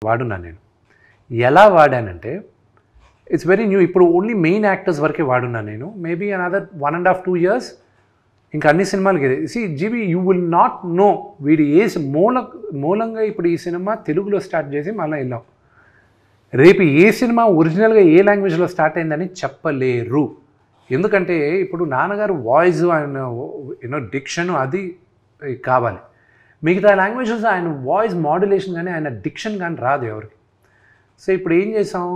వాడున్నా నేను. ఎలా వాడానంటే it's very new. ఇప్పుడు ఓన్లీ మెయిన్ యాక్టర్స్ వరకే వాడున్నా నేను. మేబీ అనదర్ 1.5 2 years ఇంకా అన్ని సినిమాలకి జీబీ యూ విల్ నాట్ నో వీడి మూలంగా ఇప్పుడు ఈ సినిమా తెలుగులో స్టార్ట్ చేసి మళ్ళీ వెళ్ళాం. రేపు ఏ సినిమా ఒరిజినల్గా ఏ లాంగ్వేజ్లో స్టార్ట్ అయిందని చెప్పలేరు. ఎందుకంటే ఇప్పుడు నాన్నగారు వాయిస్ ఆయన డిక్షన్ అది కావాలి. మిగతా లాంగ్వేజెస్ ఆయన వాయిస్ మాడ్యులేషన్ కానీ ఆయన డిక్షన్ కానీ రాదు ఎవరికి. సో ఇప్పుడు ఏం చేసాం,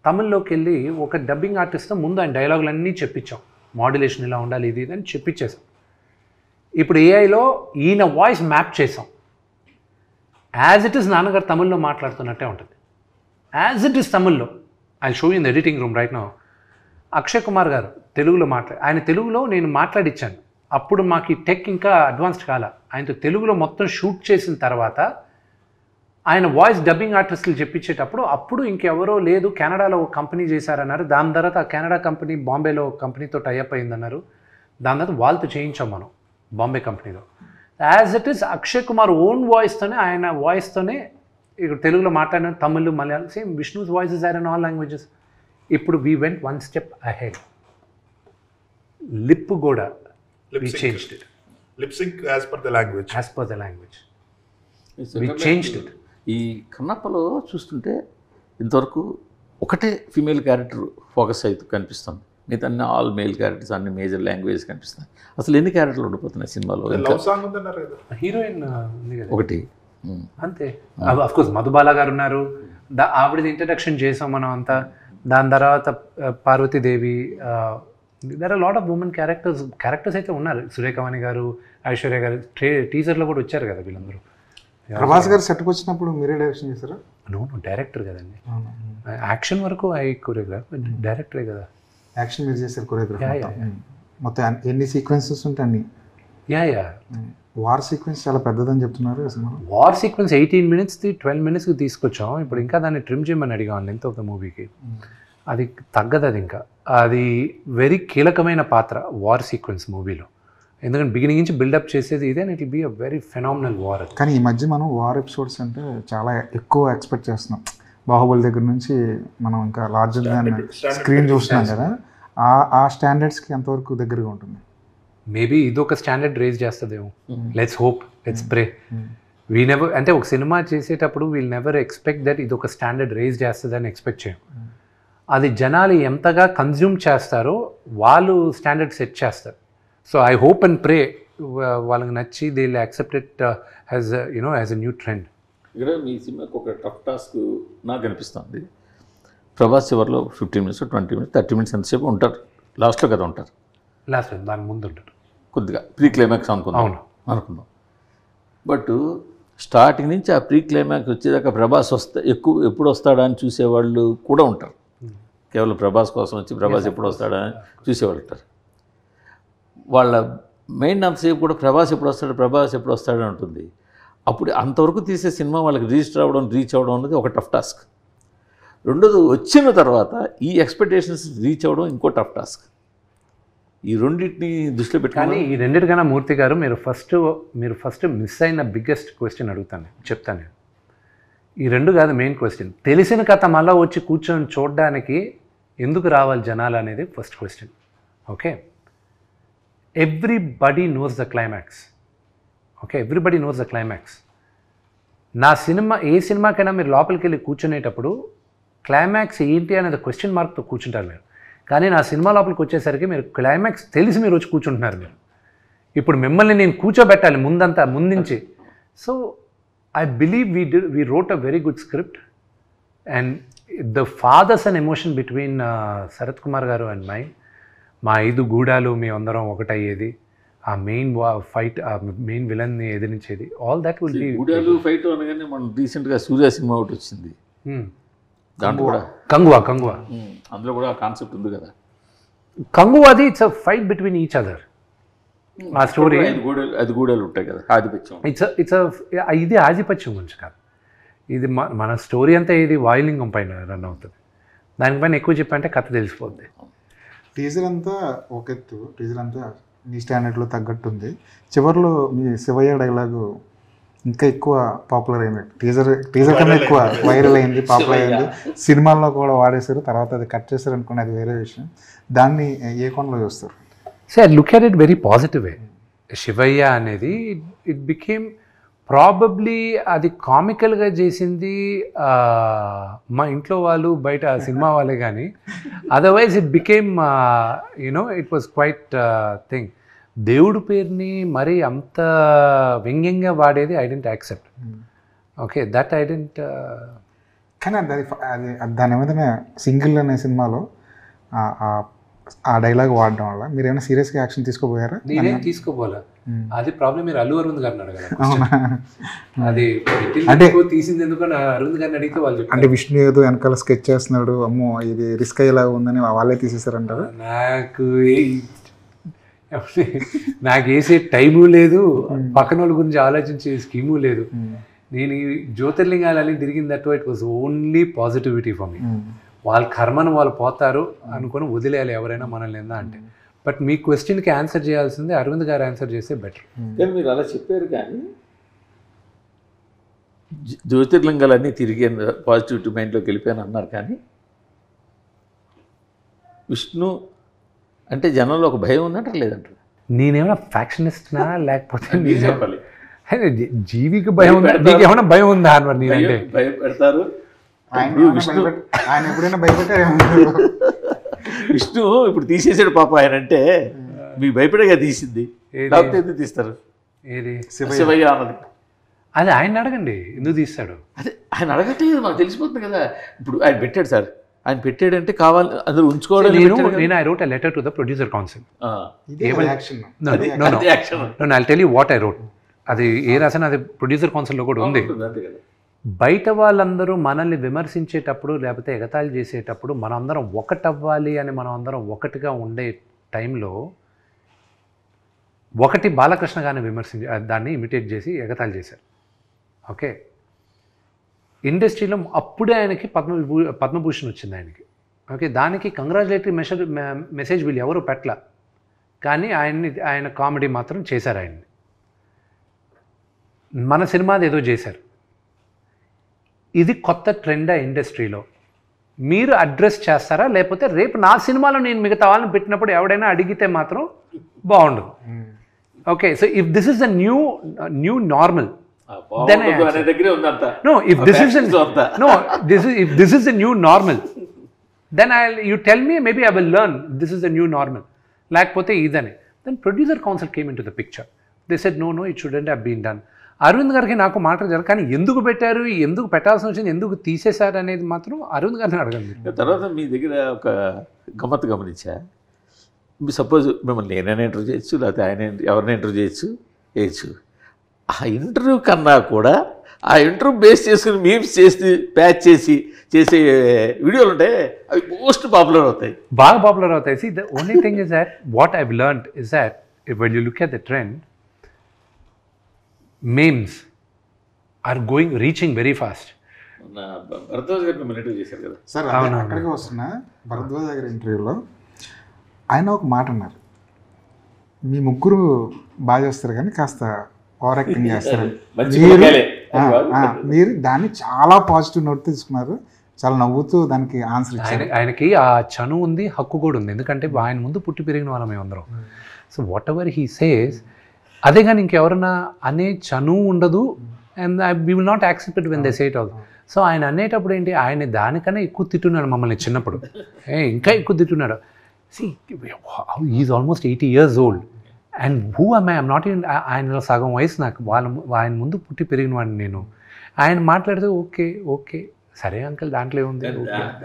తమిళ్లోకి వెళ్ళి ఒక డబ్బింగ్ ఆర్టిస్ట్తో ముందు ఆయన డైలాగులన్నీ చెప్పించాం. మాడ్యులేషన్ ఇలా ఉండాలి ఇది అని చెప్పించేసాం. ఇప్పుడు ఏఐలో ఈయన వాయిస్ మ్యాప్ చేసాం. యాజ్ ఇట్ ఈస్ నాన్నగారు తమిళ్లో మాట్లాడుతున్నట్టే ఉంటుంది. యాజ్ ఇట్ ఈస్ తమిళ్లో. I show in the editing room right now. Akshay Kumar గారు తెలుగులో ఆయన తెలుగులో నేను మాట్లాడిచ్చాను. అప్పుడు మాకు ఈ టెక్ ఇంకా అడ్వాన్స్డ్ కాల. ఆయనతో తెలుగులో మొత్తం షూట్ చేసిన తర్వాత ఆయన వాయిస్ డబ్బింగ్ ఆర్టిస్టులు చెప్పించేటప్పుడు అప్పుడు ఇంకెవరో లేదు, కెనడాలో ఒక కంపెనీ చేశారన్నారు. దాని తర్వాత ఆ కెనడా కంపెనీ బాంబేలో కంపెనీతో టైఅప్ అయిందన్నారు. దాని తర్వాత వాళ్ళతో చేయించాం మనం బాంబే కంపెనీలో. As it is Akshay Kumar own వాయిస్తోనే ఆయన వాయిస్తోనే ఇక్కడ తెలుగులో మాట్లాడిన Tamil Malayalam same. Vishnu's voices are in all languages. ఇప్పుడు we went 1 step ahead. Lip కూడా we changed it. Lip sync as per the language. We changed it. ఈ కన్నప్పలో చూస్తుంటే ఇంతవరకు ఒకటే ఫీమేల్ క్యారెక్టర్ ఫోకస్ అయితే కనిపిస్తుంది. మిగతా అన్ని ఆల్ మేల్ క్యారెక్టర్స్, అన్ని మేజర్ లాంగ్వేజ్ కనిపిస్తున్నాయి. అసలు ఎన్ని క్యారెక్టర్లు ఉండిపోతున్నాయి సినిమాలో? హీరోయిన్ ఉంది కదా ఒకటి అంతే. అఫ్కోర్స్ మధుబాల గారు ఉన్నారు. ఆవిడది ఇంట్రడక్షన్ చేసాం మనం అంతా. దాని తర్వాత Parvati Devi, there are lot of women characters అయితే ఉన్నారు. సురేఖవాణి గారు, ఐశ్వర్య గారు టీజర్లో కూడా వచ్చారు కదా వీళ్ళందరూ. ప్రభాస్ గారు సెట్కి వచ్చినప్పుడు మీరే డైరెక్షన్ చేశారా? నో డైరెక్టర్ కదండి. యాక్షన్ వరకు కొరియోగ్రాఫ్, డైరెక్టరే కదా. యాక్షన్ మీరు చేశారు కొరియోగ్రాఫ్ మొత్తం ఎన్ని సీక్వెన్సెస్ ఉంటాయి అన్ని? యా వార్ సీక్వెన్స్ చాలా పెద్దదని చెప్తున్నారు. వార్ సీక్వెన్స్ 18 minutes 12 minutes తీసుకొచ్చాం. ఇప్పుడు ఇంకా దాన్ని ట్రిమ్ చేయమని అడిగాను లెంత్ ఆఫ్ ద మూవీకి. అది తగ్గదు. అది ఇంకా అది వెరీ కీలకమైన పాత్ర వార్ సీక్వెన్స్ మూవీలో. ఎందుకంటే బిగినింగ్ నుంచి బిల్డప్ చేసేది ఇదే. And it will be a very phenomenal war. కానీ ఈ మధ్య మనం వార్ ఎపిసోడ్స్ అంటే చాలా ఎక్కువ ఎక్స్పెక్ట్ చేస్తున్నాం. బాహుబలి దగ్గర నుంచి మనం ఇంకా లార్జర్ దాన్ స్క్రీన్ చూస్తున్నాం కదా. ఆ స్టాండర్డ్స్కి ఎంతవరకు దగ్గరగా ఉంటుంది? మేబీ ఇదొక స్టాండర్డ్ రేజ్ చేస్తుందేమో. Let's hope, let's pray. We never అంటే ఒక సినిమా చేసేటప్పుడు వీల్ నెవర్ ఎక్స్పెక్ట్ దట్ ఇది ఒక స్టాండర్డ్ రేజ్ చేస్తుందని ఎక్స్పెక్ట్ చేయం. అది జనాలు ఎంతగా కన్జ్యూమ్ చేస్తారో వాళ్ళు స్టాండర్డ్ సెట్ చేస్తారు. So I hope and pray వాళ్ళకి నచ్చి they will accept it as as a new trend. ఇక్కడ మీ సినిమాకి ఒక టఫ్ టాస్క్ నాకు అనిపిస్తుంది. ప్రభాస్ చివరిలో 15 minutes 20 minutes 30 minutes ఎంతసేపు ఉంటారు? లాస్ట్లో కదా ఉంటారు. లాస్ట్ దాని ముందు ఉంటారు కొద్దిగా ప్రీ క్లైమాక్స్ అనుకుందాం. బట్ స్టార్టింగ్ నుంచి ఆ ప్రీ క్లైమాక్స్ వచ్చేదాకా ప్రభాస్ ఎప్పుడు వస్తాడా అని చూసేవాళ్ళు కూడా ఉంటారు. కేవలం ప్రభాస్ కోసం వచ్చి ప్రభాస్ ఎప్పుడు వస్తాడా అని చూసేవాళ్ళు ఉంటారు. వాళ్ళ మెయిన్ అంతసేపు కూడా ప్రభాస్ ఎప్పుడు వస్తాడని ఉంటుంది. అప్పుడు అంతవరకు తీసే సినిమా వాళ్ళకి రీచ్ అవ్వడం అనేది ఒక టఫ్ టాస్క్. రెండోది వచ్చిన తర్వాత ఈ ఎక్స్పెక్టేషన్స్ రీచ్ అవ్వడం ఇంకో టఫ్ టాస్క్. ఈ రెండింటిని దృష్టిలో పెట్టుకొని ఈ రెండింటికన్నా మూర్తి గారు మీరు ఫస్ట్ మిస్ అయిన బిగ్గెస్ట్ క్వశ్చన్ చెప్తాను నేను. ఈ రెండు కాదు మెయిన్ క్వశ్చన్. తెలిసిన కథ మళ్ళీ వచ్చి కూర్చొని చూడడానికి ఎందుకు రావాలి జనాలు అనేది first question. Okay, everybody knows the climax. నా సినిమా ఏ సినిమాకైనా మీరు లోపలికి వెళ్ళి కూర్చునేటప్పుడు క్లైమాక్స్ ఏంటి అనేది క్వశ్చన్ మార్క్తో కూర్చుంటారు మీరు. కానీ నా సినిమా లోపలికి వచ్చేసరికి మీరు క్లైమాక్స్ తెలిసి మీరు వచ్చి కూర్చుంటున్నారు మీరు. ఇప్పుడు మిమ్మల్ని నేను కూర్చోబెట్టాలి ముందుంచి. So I believe we wrote a very good script. And the fathers and emotion between Sarath Kumar garu and మా 5 గూడాలు మీ అందరం ఒకటయ్యేది, ఆ మెయిన్ ఫైట్, ఆ మెయిన్ విలన్ని ఎదిరించేది, ఆల్ దట్ విల్ బి గూడాలు ఫైట్ అనగానే మనం రీసెంట్గా సూర్య సినిమా ఒకటి వచ్చింది. దాంట్లో కూడా కంగువా అందులో కూడా కాన్సెప్ట్ ఉంది కదా. కంగువాది it's a fight between each other. ఆ స్టోరీ అది గూడాలు ఉంటాయి కదా, ఆధిపత్యం. ఇది ఆధిపత్యం గురించి కాదు. ఇది మన స్టోరీ అంతా ఇది వాయులింగం పైన రన్ అవుతుంది. దానిపైన ఎక్కువ చెప్పంటే కథ తెలిసిపోద్ది. టీజర్ అంతా ఒక ఎత్తు, టీజర్ అంతా మీ స్టాండర్డ్లో తగ్గట్టుంది. చివరిలో మీ శివయ్య డైలాగు ఇంకా ఎక్కువ పాపులర్ అయింది. టీజర్ కన్నా ఎక్కువ వైరల్ అయింది, పాపులర్ అయింది. సినిమాల్లో కూడా వాడేశారు, తర్వాత అది కట్ చేశారు అనుకుని అది వేరే విషయం. దాన్ని ఏ కోణంలో చూస్తారు? So I look at it very positive way. Shivayya అనేది ఇట్ బికేమ్ ప్రాబబ్లీ అది కామికల్గా చేసింది మా ఇంట్లో వాళ్ళు, బయట సినిమా వాళ్ళే, కానీ otherwise it became you know it was quite thing. దేవుడి పేరుని మరీ అంత వ్యంగ్యంగా వాడేది I don't accept. Okay, that I don't. కానీ అది దాని ఏమైనా సింగిల్ అనే సినిమాలో ఆ డైలాగ్ వాడడం వల్ల మీరు ఏమైనా సీరియస్గా యాక్షన్ తీసుకోపోయారా? నేనేం తీసుకోపోలే. అది ప్రాబ్లం మీరు అల్లు అరవింద్ గారిని అడగాలి. అది అంటే తీసింది ఎందుకని అరవింద్ గారిని అడిగితే వాళ్ళు చెప్పారు. అంటే విష్ణు ఏదో వెనకాల స్కెచ్ చేస్తున్నాడు, అమ్మో ఇది రిస్క్ అయ్యేలా ఉందని వాళ్ళే తీసేసారంటారు. నాకు వేసే టైము లేదు, పక్కన వాళ్ళ గురించి ఆలోచించే స్కీము లేదు. నేను ఈ జ్యోతిర్లింగాలని తిరిగిన that it was only positivity for me. వాళ్ళ కర్మను వాళ్ళు పోతారు అనుకుని వదిలేయాలి ఎవరైనా మనల్ని ఏందా అంటే. బట్ మీ క్వశ్చన్కి ఆన్సర్ చేయాల్సింది అరవింద్ గారు ఆన్సర్ చేస్తే బెటర్. మీరు అలా చెప్పారు, కానీ జ్యోతిర్లింగాలన్నీ తిరిగి పాజిటివిటీ మైండ్లోకి వెళ్ళిపోయాను అన్నారు, కానీ విష్ణు అంటే జనంలో ఒక భయం ఉన్నట్టు లేదంటారు. నేనేమైనా ఫ్యాక్షనిస్ట్నా లేకపోతే జీవికి భయం ఉందా? నీకు ఏమైనా భయం ఉందా అని నేనంటే భయపెడతారు. ఆయన ఎప్పుడైనా భయపెట్టారు? విష్ణు ఇప్పుడు తీసేసాడు పాప ఆయన అంటే మీకు భయపడేగా తీసింది, లేకపోతే ఎందుకు తీస్తారు? ఏది శివయ్య అన్నది అది ఆయన అడగండి, ఎందుకు తీస్తాడు? అదే ఆయన అడగట్లేదు, మాకు తెలిసిపోతుంది కదా. ఇప్పుడు ఆయన పెట్టాడు సార్, ఆయన పెట్టాడంటే కావాలి అందరూ ఉంచుకోవడం. నేను I wrote a letter to the producer council. I tell you what I wrote. అది ఏ రాసినా అది ప్రొడ్యూసర్ కౌన్సిల్లో కూడా ఉంది. బయట వాళ్ళందరూ మనల్ని విమర్శించేటప్పుడు లేకపోతే ఎగతాళి చేసేటప్పుడు మనందరం ఒకటవ్వాలి అని మనం అందరం ఒకటిగా ఉండే టైంలో ఒకటి బాలకృష్ణ గారిని దాన్ని ఇమిటేట్ చేసి ఎగతాళి చేశారు. ఓకే, ఇండస్ట్రీలో అప్పుడే ఆయనకి పద్మభూషణ్ వచ్చింది ఆయనకి. ఓకే, దానికి కంగ్రాచులేటరీ మెసేజ్ వీళ్ళు ఎవరు పెట్టల, కానీ ఆయన కామెడీ మాత్రం చేశారు. ఆయన్ని మన సినిమాది ఏదో చేశారు. ఇది కొత్త ట్రెండ్ ఆ ఇండస్ట్రీలో. మీరు అడ్రస్ చేస్తారా, లేకపోతే రేపు నా సినిమాలో నేను మిగతా వాళ్ళని పెట్టినప్పుడు ఎవడైనా అడిగితే మాత్రం బాగుండదు. Okay, so if this is the new normal, then I no, if this is the new normal, then you tell me, maybe I will learn this is the new normal. Lekapothe idane. Then producer council came into the picture. They said no, it shouldn't have been done. Aravind గారికి నాకు మాట్లాడారు, కానీ ఎందుకు పెట్టారు, ఎందుకు పెట్టాల్సి వచ్చింది, ఎందుకు తీసేశారు అనేది మాత్రం అరవింద్ గారిని అడగండి. తర్వాత మీ దగ్గర ఒక గమ్మత్తు గమనించా. సపోజ్ మిమ్మల్ని నేనైనా ఇంటర్వ్యూ చేయొచ్చు, లేకపోతే ఆయన ఎవరిని ఇంటర్వ్యూ చేయొచ్చు. ఆ ఇంటర్వ్యూ కన్నా కూడా ఆ ఇంటర్వ్యూ బేస్ చేసుకుని మీమ్స్ చేసి ప్యాచ్ చేసే వీడియోలు ఉంటాయి, అవి మోస్ట్ పాపులర్ అవుతాయి, బాగా పాపులర్ అవుతాయి. See, the only thing is that what I've learned is that when you look at the trend, memes are reaching very fast. Bharadwaj గారు మిమ్మల్ని ఇంటర్వ్యూ చేశారు కదా సార్, అక్కడికి వస్తున్నా. భరద్వాజ్ గారి ఇంటర్వ్యూలో ఆయన ఒక మాట అన్నారు, మీ ముగ్గురు బాగా చేస్తారు కానీ కాస్త ఓవర్ యాక్టింగ్ చేస్తారు. మీరు దాన్ని చాలా పాజిటివ్ నోట్ తీసుకున్నారు, చాలా నవ్వుతూ దానికి ఆన్సర్ ఇచ్చారు. ఆయనకి ఆ చనువు ఉంది, హక్కు కూడా ఉంది, ఎందుకంటే ఆయన ముందు పుట్టి పెరిగిన వాళ్ళం మేమందరం. So whatever he says, అదే కానీ ఇంకెవరన్నా అనే చనువు ఉండదు. And we will not accept it when they say it all. సో ఆయన అనేటప్పుడు ఏంటి, ఆయన దానికన్నా ఎక్కువ తిట్టున్నాడు మమ్మల్ని చిన్నప్పుడు, ఇంకా ఎక్కువ తిట్టున్నాడు. See, he's almost 80 years old. And who am I? I'm not even, ఆయన సగం వయసు నాకు, ఆయన ముందు పుట్టి పెరిగిన వాడిని నేను. ఆయన మాట్లాడితే ఓకే సరే అంకల్, దాంట్లో ఏముంది.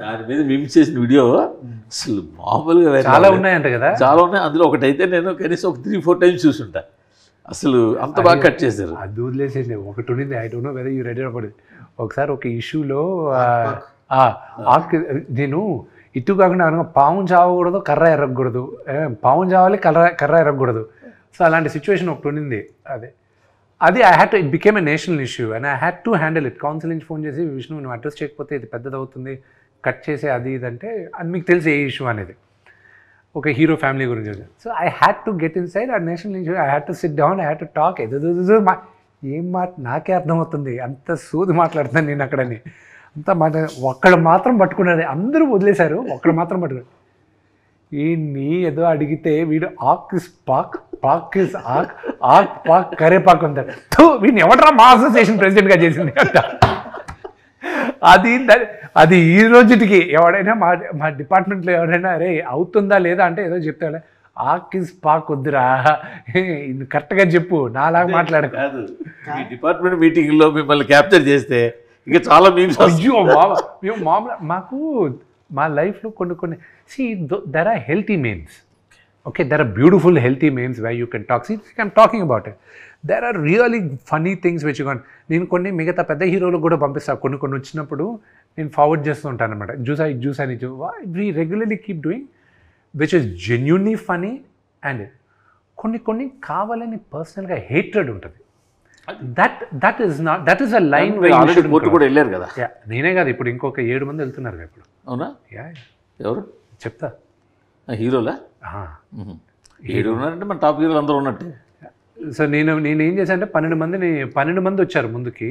దాని మీద మేము చేసిన వీడియో అసలు మామూలుగా చాలా ఉన్నాయంట కదా. చాలా ఉన్నాయి, అందులో ఒకటైతే నేను కనీసం ఒక 3-4 టైమ్స్ చూసుంటా. అసలు అంత బాగా కట్ చేశారు. అది వదిలేసేది ఒకటి ఉండింది, I don't know whether you ready అవ్వదు. ఒకసారి ఒక ఇష్యూలో నేను ఇటు కాకుండా పాము చావకూడదు, కర్ర ఎరగకూడదు, పాము చావాలి, కర్ర ఎరగకూడదు. సో అలాంటి సిచ్యువేషన్ ఒకటి ఉండింది. అది I had to, it became a national issue and I had to handle it. Council నుంచి ఫోన్ చేసి, విష్ణు నువ్వు అడ్రస్ చేయకపోతే ఇది పెద్దదవుతుంది, కట్ చేసే అది ఇదంటే, అది మీకు తెలిసి ఏ ఇష్యూ అనేది ఒక హీరో ఫ్యామిలీ గురించి. So I had to get inside ఆ national issue. I had to sit down, I had to talk. ఏం మాట నాకే అర్థమవుతుంది, అంత సూది మాట్లాడుతాను నేను అక్కడని. అంత మాట ఒక్కడు మాత్రం పట్టుకున్నది, అందరూ వదిలేశారు, ఒక్కడు మాత్రం పట్టుకున్నాడు. నీ ఏదో అడిగితే వీడు ఆక్ ఇస్ పాక్, పాక్ ఇస్ ఆక్, ఆక్ పాక్ కరేపాక్ ఉంటాడు. వీడిని ఎవడరా మా అసోసియేషన్ ప్రెసిడెంట్గా చేసింది అంట. అది ఈ రోజుకి ఎవడైనా మా డిపార్ట్మెంట్లో ఎవరైనా అరే అవుతుందా లేదా అంటే ఏదో చెప్తాడు, ఆక్ ఇస్ పాక్ వద్దురా, ఇది కరెక్ట్గా చెప్పు, నాలాగా మాట్లాడక. కాదు, ఈ డిపార్ట్మెంట్ మీటింగ్లో మిమ్మల్ని క్యాప్చర్ చేస్తే ఇక చాలా మీమ్స్. అయ్యో మేము మామూలు మాకు మా లైఫ్లో కొన్ని there are healthy memes. Okay, there are beautiful healthy memes why you can talk. I'm talking about it. There are really funny things which can. నేను కొన్ని మిగతా పెద్ద హీరోలకు కూడా పంపిస్తాను. కొన్ని వచ్చినప్పుడు నేను ఫార్వర్డ్ చేస్తూ ఉంటాను అనమాట. జ్యూస్ అని we regularly keep doing which is genuinely funny. And కొన్ని కావాలని పర్సనల్గా హేట్రెడ్ ఉంటుంది. That is a line court కూడా వెళ్ళారు కదా. నేనే కాదు, ఇప్పుడు ఇంకొక 7 మంది వెళ్తున్నారు ఇప్పుడు. అవునా? యా, ఎవరు చెప్తా. హీరోలా? 7 ఉన్నారంటే మన టాప్ హీరోలు అందరూ ఉన్నట్టే. సో నేను ఏం చేశాను అంటే 12 మంది వచ్చారు ముందుకి,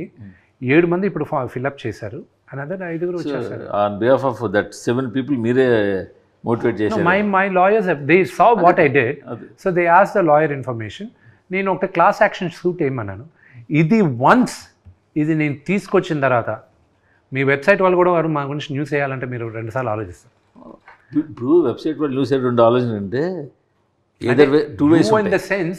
7 మంది ఇప్పుడు ఫిల్అప్ చేశారు, అనదర్ 5 వచ్చారు. On behalf of that 7 people మీరే మోటివేట్ చేశారు. My lawyers they saw what I did, so they asked the lawyer information. నేను ఒక క్లాస్ యాక్షన్ సూట్ ఏమన్నాను, ఇది నేను తీసుకొచ్చిన తర్వాత మీ వెబ్సైట్ వాళ్ళు కూడా మా గురించి న్యూస్ వేయాలంటే మీరు 2 సార్లు ఆలోచిస్తారు. ఇప్పుడు వెబ్సైట్ వాళ్ళు న్యూస్ 2 ఆలోచన అంటే two ways in the sense